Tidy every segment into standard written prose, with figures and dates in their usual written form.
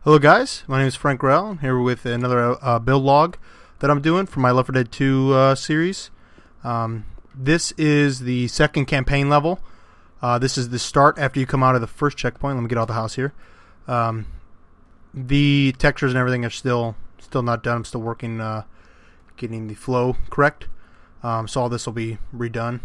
Hello guys, my name is Frank Rell. I'm here with another build log that I'm doing for my L4D2 series. This is the second campaign level. This is the start after you come out of the first checkpoint. Let me get out the house here. The textures and everything are still not done. I'm still working getting the flow correct. So all this will be redone.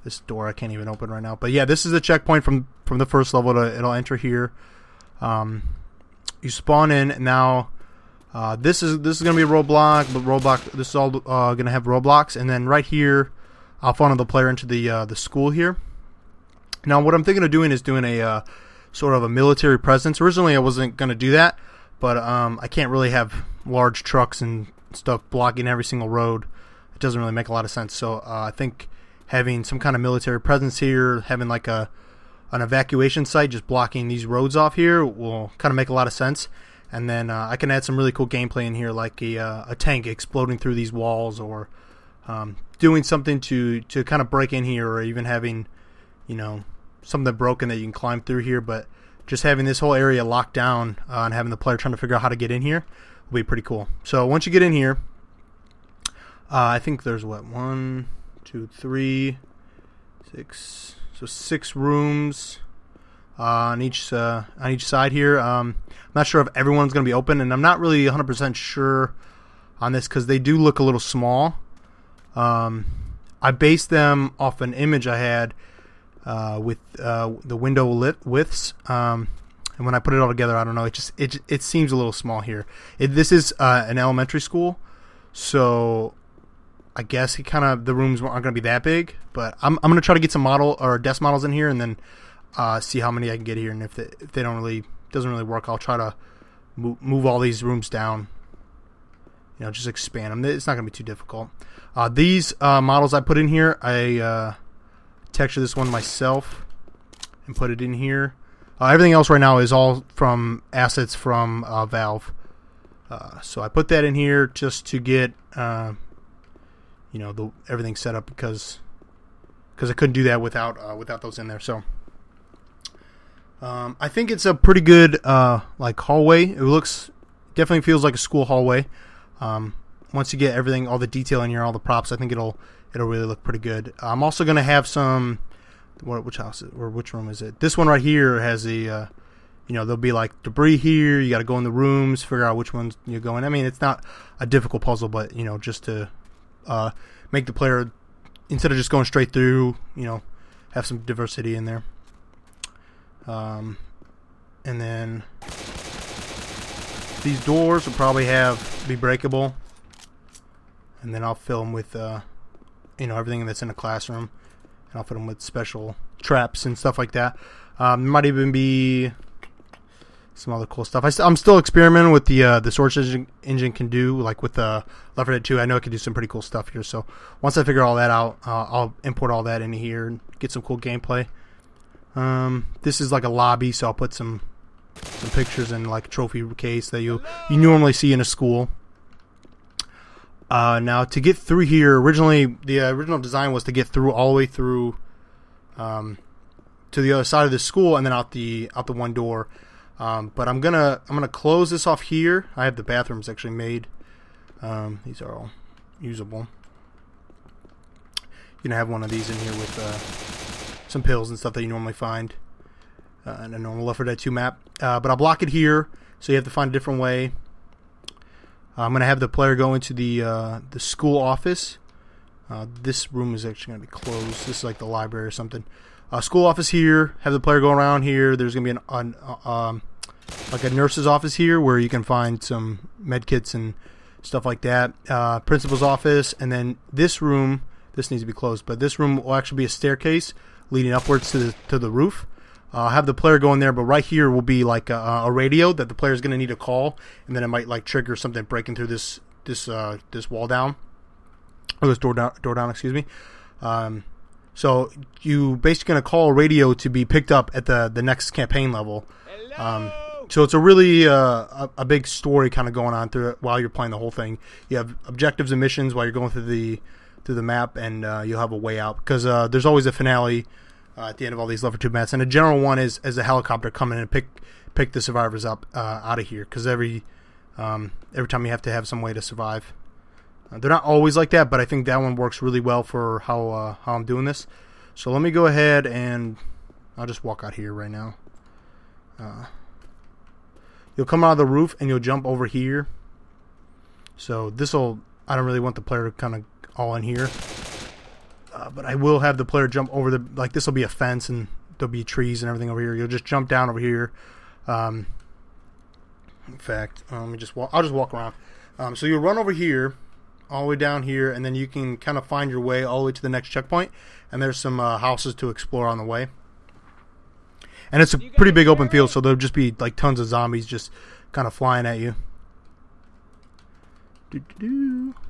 This door I can't even open right now. But yeah, this is the checkpoint from the first level. It'll enter here. You spawn in now. This is gonna be a roadblock, but this is all gonna have roadblocks, and then right here, I'll funnel the player into the school here. Now, what I'm thinking of doing is doing a sort of a military presence. Originally, I wasn't gonna do that, but I can't really have large trucks and stuff blocking every single road. It doesn't really make a lot of sense. So I think having some kind of military presence here, having like an evacuation site just blocking these roads off here will kind of make a lot of sense. And then I can add some really cool gameplay in here, like a tank exploding through these walls, or doing something to kind of break in here, or even having, you know, something broken that you can climb through here. But just having this whole area locked down and having the player trying to figure out how to get in here will be pretty cool. So once you get in here, I think there's what, 1, 2, 3, 6. So 6 rooms on each side here. I'm not sure if everyone's going to be open, and I'm not really 100% sure on this because they do look a little small. I based them off an image I had with the window widths, and when I put it all together, I don't know. It seems a little small here. This is an elementary school, so I guess the rooms aren't going to be that big, but I'm going to try to get some model or desk models in here, and then see how many I can get here. And if they doesn't really work, I'll try to move all these rooms down. You know, just expand them. It's not going to be too difficult. These models I put in here, I textured this one myself and put it in here. Everything else right now is all from assets from Valve. So I put that in here just to get you know, everything set up because I couldn't do that without those in there. So I think it's a pretty good like hallway. It definitely feels like a school hallway. Once you get everything, all the detail in here, all the props, I think it'll really look pretty good. I'm also gonna have some. Which house or which room is it? This one right here has a you know, there'll be like debris here. You got to go in the rooms, figure out which ones you're going. I mean, it's not a difficult puzzle, but you know, just to make the player, instead of just going straight through, you know, have some diversity in there. And then these doors will probably be breakable, and then I'll fill them with you know, everything that's in a classroom, and I'll fill them with special traps and stuff like that. There might even be some other cool stuff. I'm still experimenting with the source engine can do, like with the L4D2. I know it can do some pretty cool stuff here. So once I figure all that out, I'll import all that into here and get some cool gameplay. This is like a lobby, so I'll put some pictures in like a trophy case that you normally see in a school. Now to get through here, the original design was to get through all the way through to the other side of the school and then out the one door. But I'm gonna close this off here. I have the bathrooms actually made. These are all usable. You're gonna have one of these in here with some pills and stuff that you normally find in a normal L4D2 map. But I'll block it here, so you have to find a different way. I'm gonna have the player go into the school office. This room is actually gonna be closed. This is like the library or something. School office here. Have the player go around here. There's gonna be like a nurse's office here where you can find some med kits and stuff like that. Principal's office, and then this room. This needs to be closed, but this room will actually be a staircase leading upwards to the roof. Have the player go in there, but right here will be like a radio that the player is gonna need to call, and then it might like trigger something breaking through this wall down, or this door down. Excuse me. So you basically gonna call a radio to be picked up at the next campaign level. So it's a really a big story kind of going on through it while you're playing the whole thing. You have objectives and missions while you're going through the map, and you'll have a way out because there's always a finale at the end of all these level 2 maps. And a general one is as a helicopter coming in and pick the survivors up out of here, because every time you have to have some way to survive. They're not always like that, but I think that one works really well for how I'm doing this. So let me go ahead and I'll just walk out here right now. You'll come out of the roof and you'll jump over here. So I don't really want the player to kind of all in here. But I will have the player jump over like this will be a fence and there'll be trees and everything over here. You'll just jump down over here. In fact, I'll just walk around. So you'll run over here, all the way down here, and then you can kind of find your way all the way to the next checkpoint. And there's some houses to explore on the way. And it's a pretty big open field, so there'll just be like tons of zombies just kind of flying at you.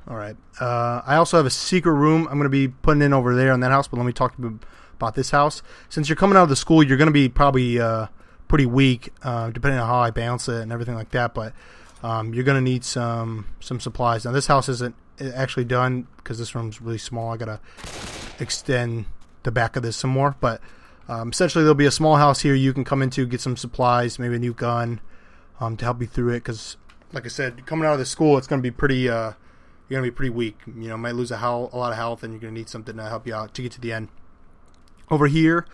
Alright. I also have a secret room I'm going to be putting in over there in that house, but let me talk to you about this house. Since you're coming out of the school, you're going to be probably pretty weak, depending on how I balance it and everything like that, but you're going to need some supplies. Now, this house isn't actually done because this room's really small. I got to extend the back of this some more, but essentially there'll be a small house here you can come into, get some supplies, maybe a new gun to help you through it, because like I said, coming out of the school, it's going to be pretty you're going to be pretty weak. You know, might lose a lot of health, and you're going to need something to help you out to get to the end. Over here,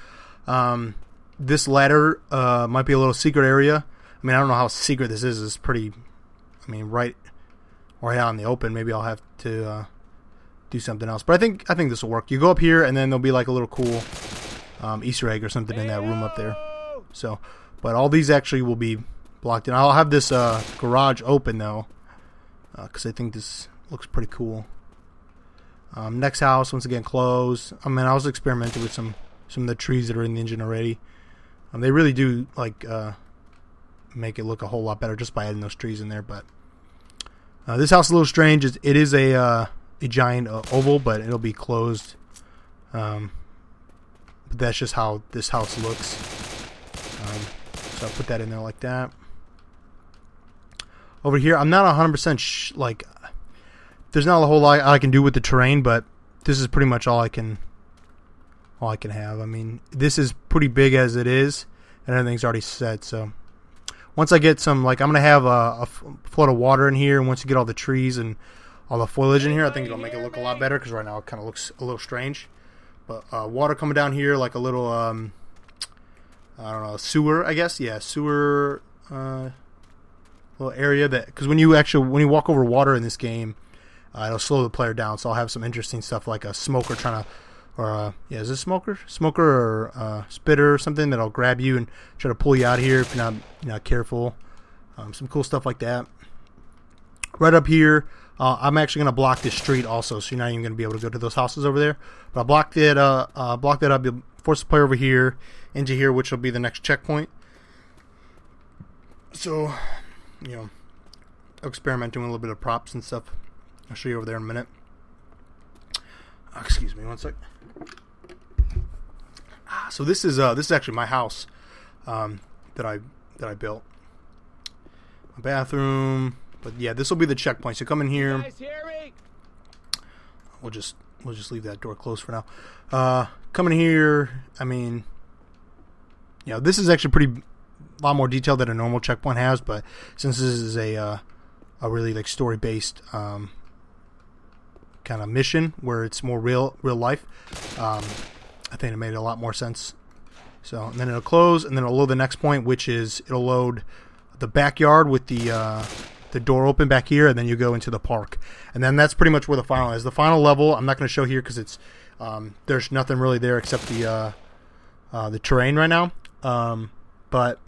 this ladder might be a little secret area. I mean, I don't know how secret this is. It's pretty, I mean, right out in the open. Maybe I'll have to do something else. But I think this will work. You go up here, and then there'll be like a little cool Easter egg or something in that room up there. So, but all these actually will be blocked in. I'll have this garage open though, because I think this looks pretty cool. Next house, once again, closed. I mean, I was experimenting with some of the trees that are in the engine already. They really do like make it look a whole lot better just by adding those trees in there. But this house is a little strange. It is a giant oval, but it'll be closed. But that's just how this house looks. So I'll put that in there like that. Over here, I'm not 100% like. There's not a whole lot I can do with the terrain, but this is pretty much all I can have. I mean, this is pretty big as it is, and everything's already set. So once I get some, like, I'm gonna have a flood of water in here, and once you get all the trees and all the foliage in here, I think it'll make it look a lot better, because right now it kind of looks a little strange. But water coming down here, like a little I don't know, sewer, I guess. Yeah, sewer. Little area that, because when you walk over water in this game, it'll slow the player down. So I'll have some interesting stuff like a smoker trying to, or is this smoker or spitter or something that'll grab you and try to pull you out of here if you're not careful. Some cool stuff like that. Right up here, I'm actually going to block this street also, so you're not even going to be able to go to those houses over there. But I'll block that up. You'll force the player over here into here, which will be the next checkpoint. So, you know, experimenting with a little bit of props and stuff. I'll show you over there in a minute. Excuse me, one sec. So this is actually my house that I built. My bathroom, but yeah, this will be the checkpoint. So come in here. You guys hear me? We'll just leave that door closed for now. Come in here. I mean, you know, this is actually a lot more detail than a normal checkpoint has, but since this is a really like story based kind of mission where it's more real life, I think it made a lot more sense. So, and then it'll close, and then it'll load the next point, which is it'll load the backyard with the door open back here, and then you go into the park, and then that's pretty much where the final is. The final level I'm not going to show here because it's there's nothing really there except the terrain right now, but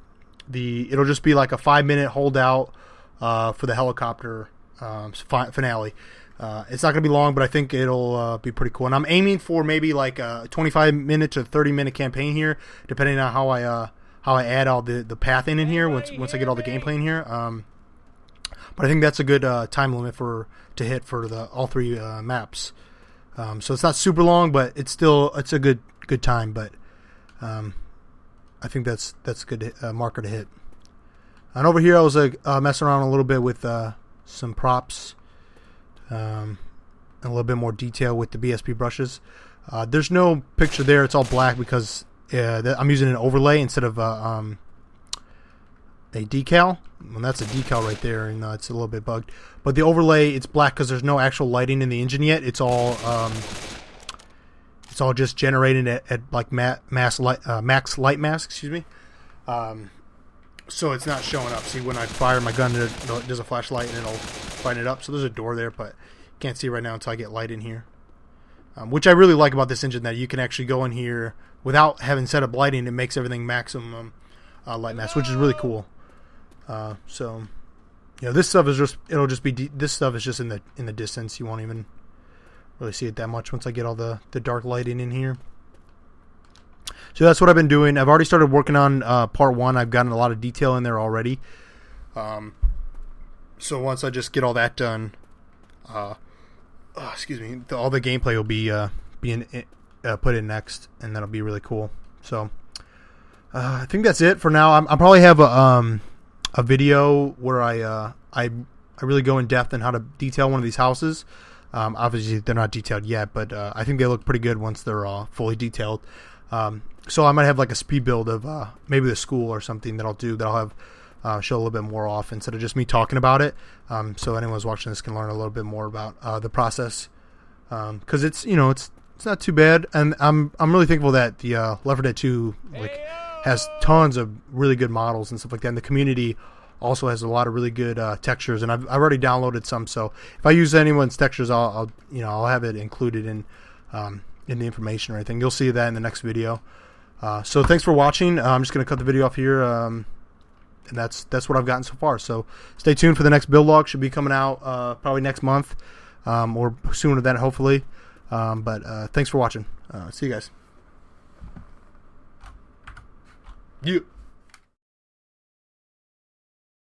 it'll just be like a 5-minute holdout for the helicopter finale. It's not going to be long, but I think it'll be pretty cool. And I'm aiming for maybe like a 25-minute to 30-minute campaign here, depending on how I add all the pathing in here once I get all the gameplay in here. But I think that's a good time limit to hit for all three maps. So it's not super long, but it's a good time. But I think that's a good marker to hit. And over here, I was messing around a little bit with some props. And a little bit more detail with the BSP brushes. There's no picture there. It's all black because I'm using an overlay instead of a decal. Well, that's a decal right there, and it's a little bit bugged. But the overlay, it's black because there's no actual lighting in the engine yet. It's all just generated at like max light mask. Excuse me. So it's not showing up. See, when I fire my gun, there's a flashlight and it'll brighten it up. So there's a door there, but can't see right now until I get light in here. Which I really like about this engine, that you can actually go in here without having set up lighting. It makes everything maximum light mask, which is really cool. So, you know, this stuff is just, it'll just be, this stuff is just in the distance. You won't even really see it that much once I get all the dark lighting in here. So that's what I've been doing. I've already started working on part 1. I've gotten a lot of detail in there already. So once I just get all that done, excuse me, all the gameplay will be being put in next, and that'll be really cool. So I think that's it for now. I'll probably have a video where I really go in depth on how to detail one of these houses. Obviously they're not detailed yet, but I think they look pretty good once they're fully detailed. So I might have like a speed build of maybe the school or something that I'll do, that I'll have show a little bit more off instead of just me talking about it. So anyone who's watching this can learn a little bit more about the process, because it's, you know, it's not too bad, and I'm really thankful that the L4D2 has tons of really good models and stuff like that, and the community also has a lot of really good textures, and I've already downloaded some. So if I use anyone's textures, I'll have it included in the information or anything. You'll see that in the next video. So thanks for watching. I'm just going to cut the video off here, and that's what I've gotten so far. So stay tuned for the next build log. Should be coming out probably next month, or sooner than that, hopefully. But thanks for watching. See you guys. You.